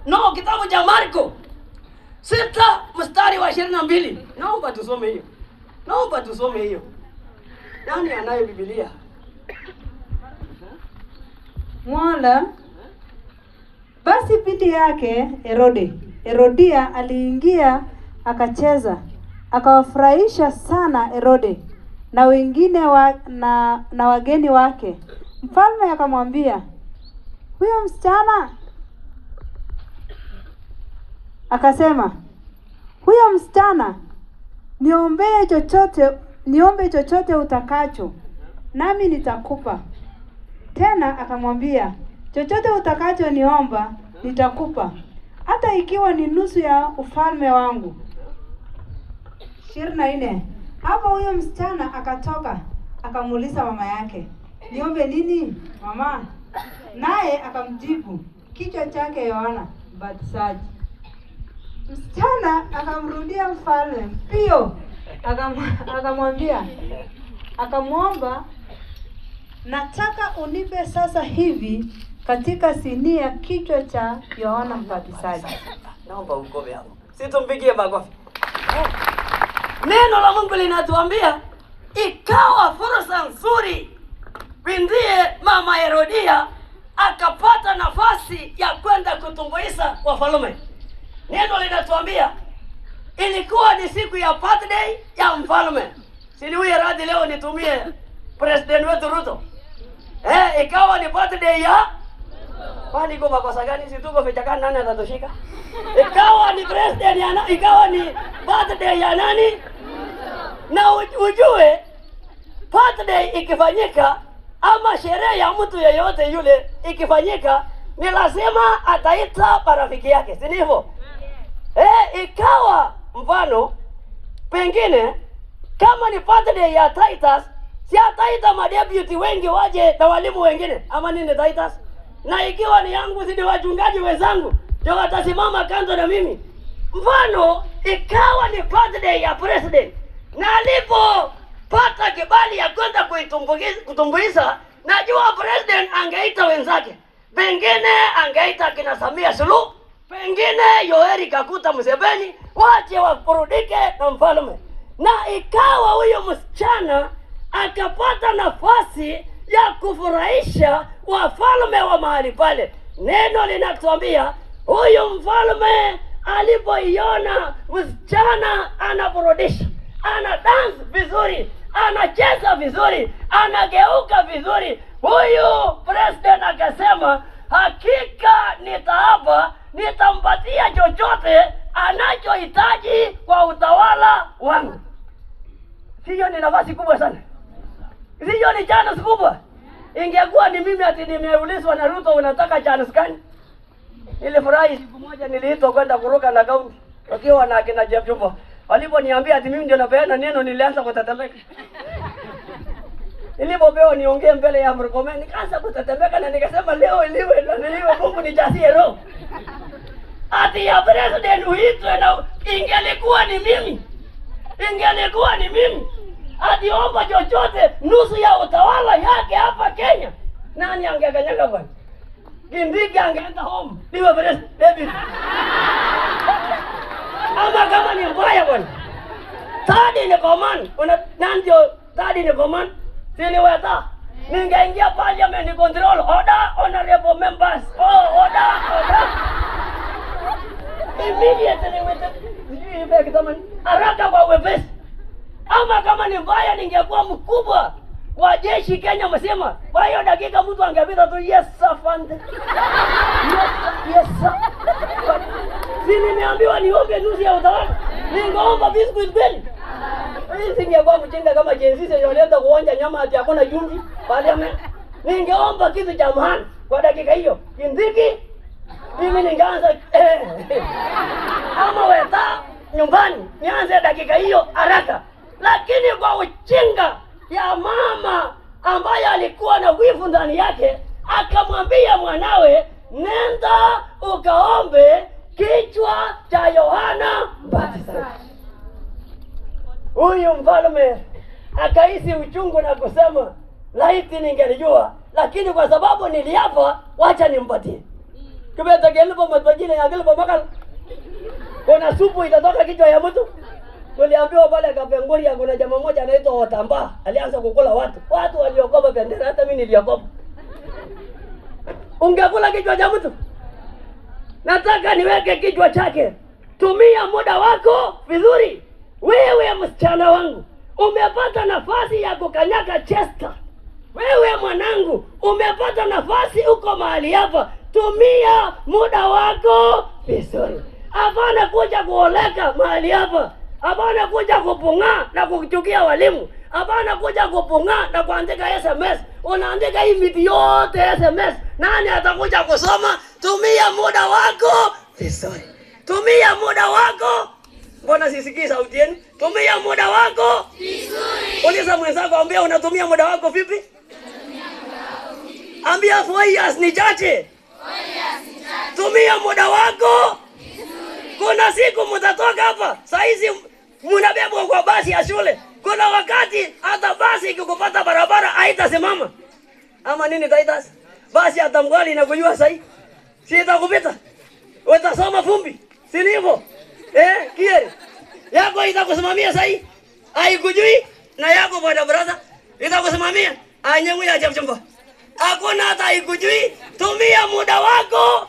No, kitabu cha Marko 6 mstari wa 22. Naomba tusome hiyo. Naomba tusome hiyo. Nani anayo Biblia? Mwala. Basi binti yake Herodia aliingia akacheza, akawafurahisha sana Herode na wengine na wageni wake. Mfalme akamwambia, huyo msichana, akasema, huyo msichana, niombe chochote utakacho, nami nitakupa. Tena akamwambia, chochote utakacho niomba nitakupa, hata ikiwa ni nusu ya ufalme wangu. 24. Hapo huyo msichana akatoka, akamuuliza mama yake, niombe nini mama? Naye akamjibu, kichwa chake Yohana Mbatizaji. Msichana akamrudia mfalme pio, akamwomba, nataka unipe sasa hivi katika sinia kichwa cha Yohana Mbatizaji. Naomba ukome hapo. Situmpigie makofi. Neno la Mungu linatuambia ikawa fursa nzuri bindiye mama Herodia akapata nafasi ya kwenda kutumbuiza wafalme. Neno linatuambia ilikuwa ni siku ya birthday ya mfalme. Siniwe radhi leo nitumie president wetu Ruto. Ikawa ni birthday ya kwani kwa makosa gani? Si tuko vichakani, nani atatoshika? Ikawa ni president ya ikawa ni birthday ya nani? Na ujue birthday ikifanyika ama sherehe ya mtu yeyote yule ikifanyika, ni lazima ataita marafiki yake, si ndivyo? Ikawa mfano pengine kama ni birthday ya Titus, si ataita madeputy wengi waje na walimu wengine, ama nini Titus? Na ikiwa ni yangu, si wachungaji wenzangu ndio watasimama kando na mimi. Mfano ikawa ni birthday ya president, na alipopata kibali ya kwenda kutumbuiza, najua president angeita wenzake, pengine angeita kina Samia Suluhu, pengine Yoweri Kaguta Museveni, wache wafurudike na mfalme. Na ikawa huyo msichana akapata nafasi ya kufurahisha wafalme wa mahali pale. Neno linatuambia huyu mfalme alipoiona msichana anaburudisha, ana dance vizuri, anacheza vizuri, anageuka vizuri, huyu president akasema, hakika nitaapa, nitampatia chochote anachohitaji kwa utawala wangu. Hiyo ni nafasi kubwa sana. Hiyo ni chance kubwa. Ingekuwa ni mimi ati nimeulizwa na Ruto, unataka chance gani? Nilifurahi siku moja niliitwa kwenda kuruka na kaunti wakiwa na kina Jeff Jumbo. Waliponiambia ati mimi ndio napeana neno, nilianza kutetemeka. Nilipopewa niongee mbele ya Murkomen, nikaanza kutetemeka na nikasema leo iliwe Mungu nijazie roho. Ati ya president uitwe na ingelikuwa ni mimi. Ati omba chochote nusu ya utawala yake hapa Kenya. Nani angekanyaga bwana? Kindiki angeenda home. Niwe president David. Ama kama ni mbaya bwana. Third in command. Nandio third in command. Siliweta. Ningeingia parliament control. Order honorable members. Order. Immediately with haraka kwa wepesi. Ama kama ni mbaya ningekuwa mkubwa wa jeshi Kenya msema. Kwa hiyo dakika mtu angepita tu, yes sir fund. Yes sir. Sini niambiwa niombe nusu ya utawala. Ningeomba biscuit beli. Hii singekuwa mchinga kama jinsi yoleta kuonja nyama ati hakuna chumvi. Parliament. Ningeomba kitu cha maana kwa dakika hiyo. Kindiki mimi ningeanza ama weta nyumbani nianze dakika hiyo haraka. Lakini kwa uchinga ya mama ambaye alikuwa na wivu ndani yake, akamwambia mwanawe, nenda ukaombe kichwa cha Yohana Mbatizaji. Huyu mfalme akahisi uchungu na kusema, laiti ningelijua, lakini kwa sababu niliapa, wacha nimpatie. Kibeta gelbo matbajina ya gelbo makal. Kuna supu itatoka kichwa ya mtu. Tuliambiwa pale Kapenguria kuna jamaa mmoja anaitwa Watamba, alianza kukula watu. Watu waliokopa bendera, hata mimi niliokopa. Ungekula kichwa cha mtu? Nataka niweke kichwa chake. Tumia muda wako vizuri. Wewe msichana wangu, umepata nafasi ya kukanyaka Chester. Wewe mwanangu, umepata nafasi uko mahali hapa. Tumia muda wako vizuri. Hapana kuja kuoleka mahali hapa. Hapana kuja kupunga na kuchukia walimu. Hapana kuja kupunga na kuandika SMS. Unaandika hii miti yote SMS. Nani atakuja kusoma? Tumia muda wako vizuri. Tumia muda wako. Mbona sisikii sauti yenu? Tumia muda wako vizuri. Uliza mwenzako, ambia unatumia muda wako vipi? Ambia 4 years ni chache. Tumia muda wako vizuri. Kuna siku mtatoka hapa, saizi mnabebwa kwa basi ya shule. Kuna wakati hata basi ikikupata barabara haitasimama. Ama nini Titus? Basi hata mgali inakujua sahi. Si itakupita. Utasoma vumbi. Si hivyo? Kiere. Yako itakusimamia sahi. Haikujui na yako bwana brother itakusimamia. Anyangu ya chapchumba. Hakuna hata haikujui. Tumia muda wako.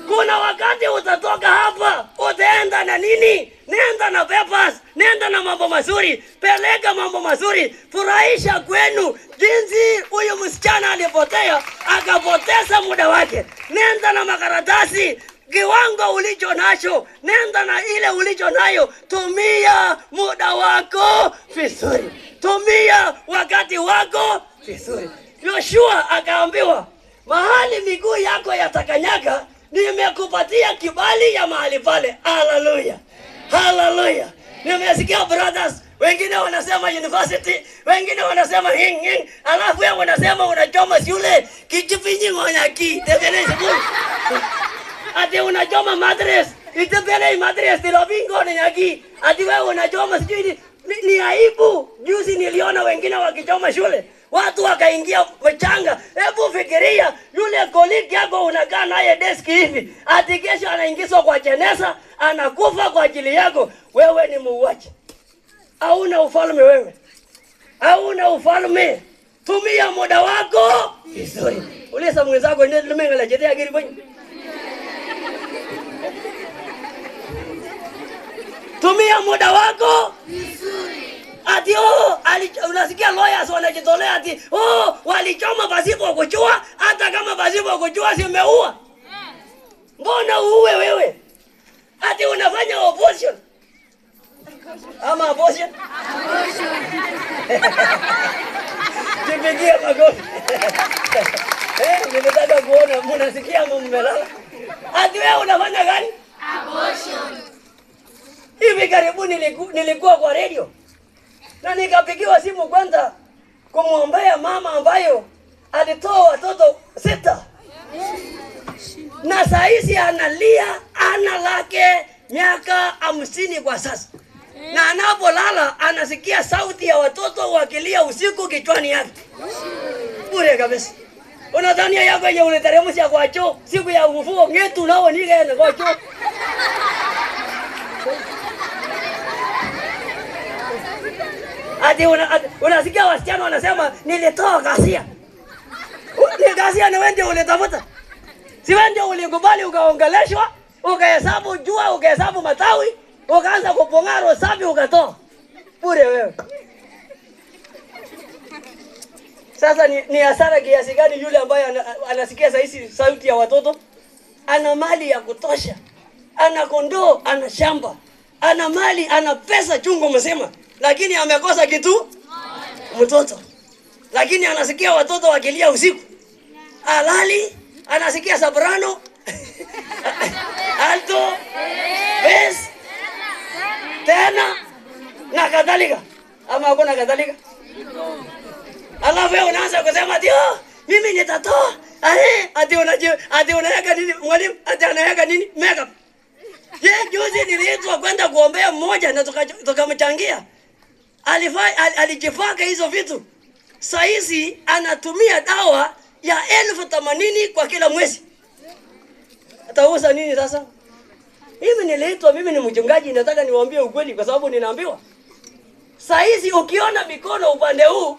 Kuna wakati utatoka hapa, utaenda na nini? Nenda na papers, nenda na mambo mazuri, peleka mambo mazuri, furahisha kwenu. Jinsi huyu msichana alipotea, akapoteza muda wake. Nenda na makaratasi, kiwango ulicho nacho, nenda na ile ulicho nayo. Tumia muda wako vizuri. Tumia wakati wako vizuri. Yoshua akaambiwa, mahali miguu yako yatakanyaka, nimekupatia kibali ya mahali pale. Hallelujah. Hallelujah. Nimesikia brothers, wengine wanasema university, wengine wanasema hing, alafu wewe unasema unachoma shule, kichifinyi ngonyaki, tebele shule. Ati unachoma madrasa, itebele madrasa tilobingo nyaki. Ati wewe unachoma sijui ni aibu. Juzi niliona wengine wakichoma shule. Watu wakaingia mchanga. Hebu fikiria yule colleague yako unakaa naye desk hivi. Ati kesho anaingizwa kwa jeneza, anakufa kwa ajili yako. Wewe ni muuaji. Hauna ufalme wewe. Hauna ufalme. Tumia muda wako vizuri. Uliza mwenzako ndio limengala jetea giri kwenye. Tumia muda wako vizuri. Ati unasikia lawyers wanajitolea ati walichoma pasipo kujua, hata kama pasipo kujua simeua. Mbona uwe wewe? Ati unafanya opposition. Ama opposition? Jipigie magofi. Nimetaka kuona mnasikia mmelala. Ati wewe unafanya gani? Abortion. Hivi karibuni nilikuwa kwa radio. Na nikapigiwa simu kwanza kumwombea mama ambayo alitoa watoto 6. Na saizi analia, ana lake miaka 50 kwa sasa. Na anapolala anasikia sauti ya watoto wakilia usiku kichwani yake. Bure kabisa. Unadhania yako yenye uliteremsha kwa choo siku ya ufufuo ngetu nao nikaenda kwa choo. Ati unasikia wasichana wanasema nilitoa ghasia. Ni ghasia ni wewe ndio ulitafuta. Si wewe ndio ulikubali ukaongeleshwa, ukahesabu jua, ukahesabu matawi, ukaanza kupongaro safi ukatoa. Bure wewe. Sasa ni hasara kiasi gani yule ambaye anasikia sahihi sauti ya watoto? Ana mali ya kutosha. Ana kondoo, ana shamba. Ana mali, ana pesa chungu mzima. Lakini amekosa kitu mtoto. Lakini anasikia watoto wakilia usiku. Alali, anasikia soprano, alto, bass, tena na kadhalika. Ama hakuna kadhalika? Alafu wewe unaanza kusema ati mimi nitatoa. Ati unaweka nini mwalimu? Ati anaweka nini? Makeup. Juzi niliitwa kwenda kuombea mmoja na tukamchangia. Alijifaka hizo vitu. Saizi anatumia dawa ya 80,000 kwa kila mwezi. Atauza nini sasa? Hivi niliitwa mimi ni mchungaji, nataka niwaambie ukweli kwa sababu ninaambiwa. Saa hizi ukiona mikono upande huu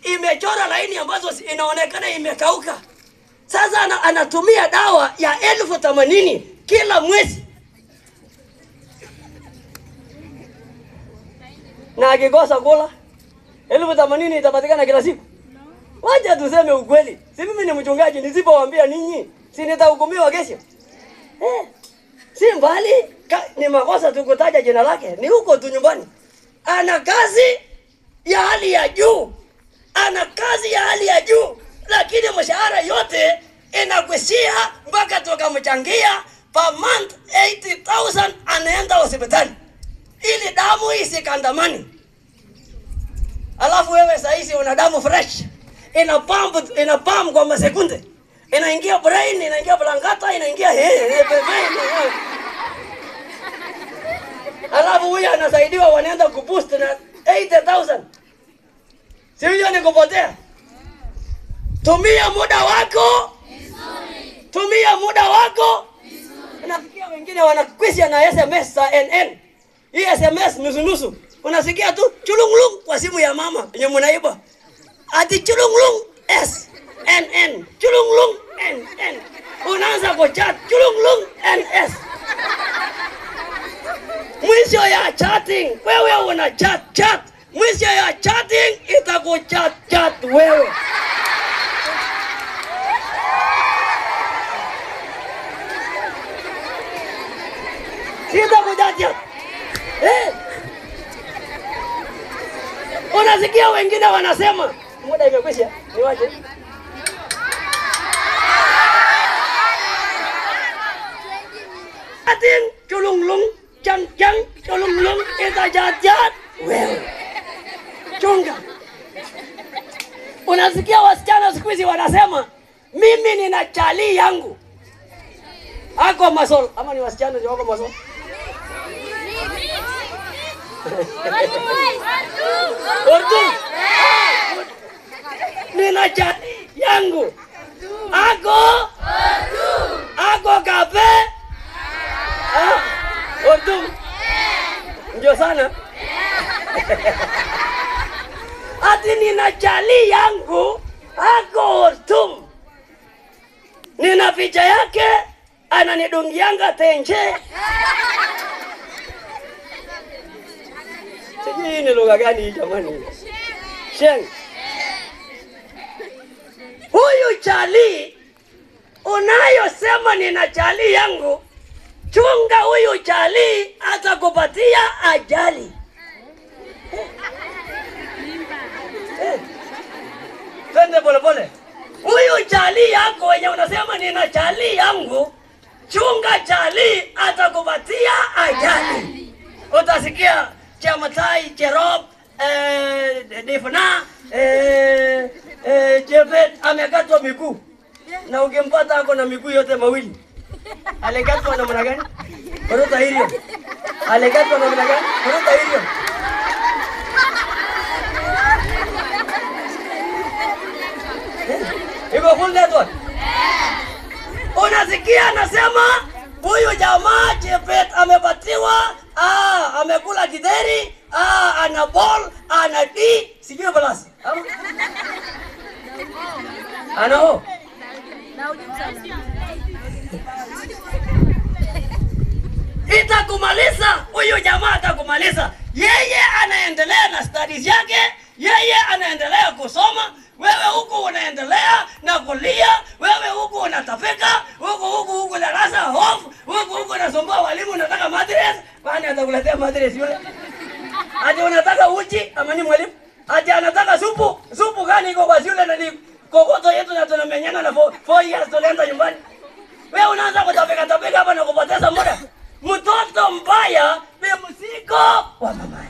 imechora laini ambazo inaonekana imekauka. Sasa anatumia dawa ya 80,000 kila mwezi. Na akikosa kula 80,000 itapatikana kila siku. Wacha tuseme ukweli. Si mimi ni mchungaji, nisipowaambia ninyi, si nitahukumiwa kesho. Si mbali, ni makosa tu kutaja jina lake. Ni huko tu nyumbani. Ana kazi ya hali ya juu. Ana kazi ya hali ya juu. Lakini mshahara yote inakwishia mpaka tukamchangia per month 80,000 anaenda hospitali. Ili damu isikandamani. Alafu wewe saizi una damu fresh. Ina pump kwa masekunde. Inaingia brain, inaingia blangata, inaingia alafu huyu anasaidiwa wanaenda kuboost na 80,000. Si hiyo ni kupotea? Tumia muda wako vizuri. Tumia muda wako vizuri. Unasikia wengine wanakwisha na SMS za NN. Hii SMS nusu. Unasikia tu chulunglung kwa simu ya mama yenye mnaiba. Ati chulunglung SNN. Chulunglung NN. Unaanza kuchat chulunglung NS. Mwisho ya chatting, wewe una chat. Mwisho ya chatting itakuchat wewe. Sita kujaja. Unasikia wengine wanasema muda imekwisha, niwaje? Atin chulunglung chang chulunglung itajat wewe. Chunga. Unasikia wasichana siku hizi wanasema mimi nina chali yangu. Ako masol ama ni wasichana ndio wako masol? Ordu. Nina chali yangu. Ako kafe. Ordu. Ndio sana. Ati nina chali yangu. Ako ordu. Nina picha yake. Ananidungianga tenje. Sijui ni lugha gani jamani. Sheng. Huyu chali unayosema nina chali yangu, chunga huyu chali atakupatia ajali. Twende pole. Huyu chali yako wenye unasema nina chali yangu, chunga chali atakupatia ajali. Utasikia Chamatai, Cherop, Defna, Jebet amekatwa miguu. Na ukimpata ako na miguu yote mawili. Alikatwa na namna gani? Kuruta hiyo. Alikatwa na namna gani? Kuruta hiyo. Iko kule tu. Unasikia anasema huyu jamaa Jebet amepatiwa amekula kideri, ana ball, ana D, sijui balasi. Ano? Itakumaliza, huyu jamaa atakumaliza. Yeye anaendelea na studies yake, yeye anaendelea kusoma, wewe huku unaendelea na kulia, wewe huku unatafika, huku darasa hofu, huku unasumbua walimu, unataka madrasa, kwani atakuletea madrasa yule? Ati unataka uji ama ni mwalimu? Ati anataka supu gani iko kwa shule na ni kokoto yetu na tunamenyana na 4 years tunaenda nyumbani. Wewe unaanza kutapika hapa na kupoteza muda. Mtoto mbaya ni mzigo wa mama.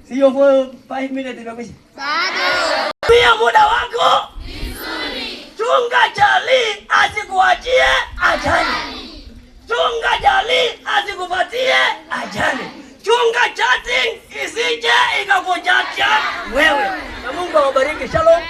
Sio 5 minutes imekwisha. Bado. Pia muda wako vizuri. Chunga chali asikuachie ajali. Chunga chali asikupatie ajali. Chunga chatting isije ikakujaja wewe. Na Mungu awabariki. Shalom.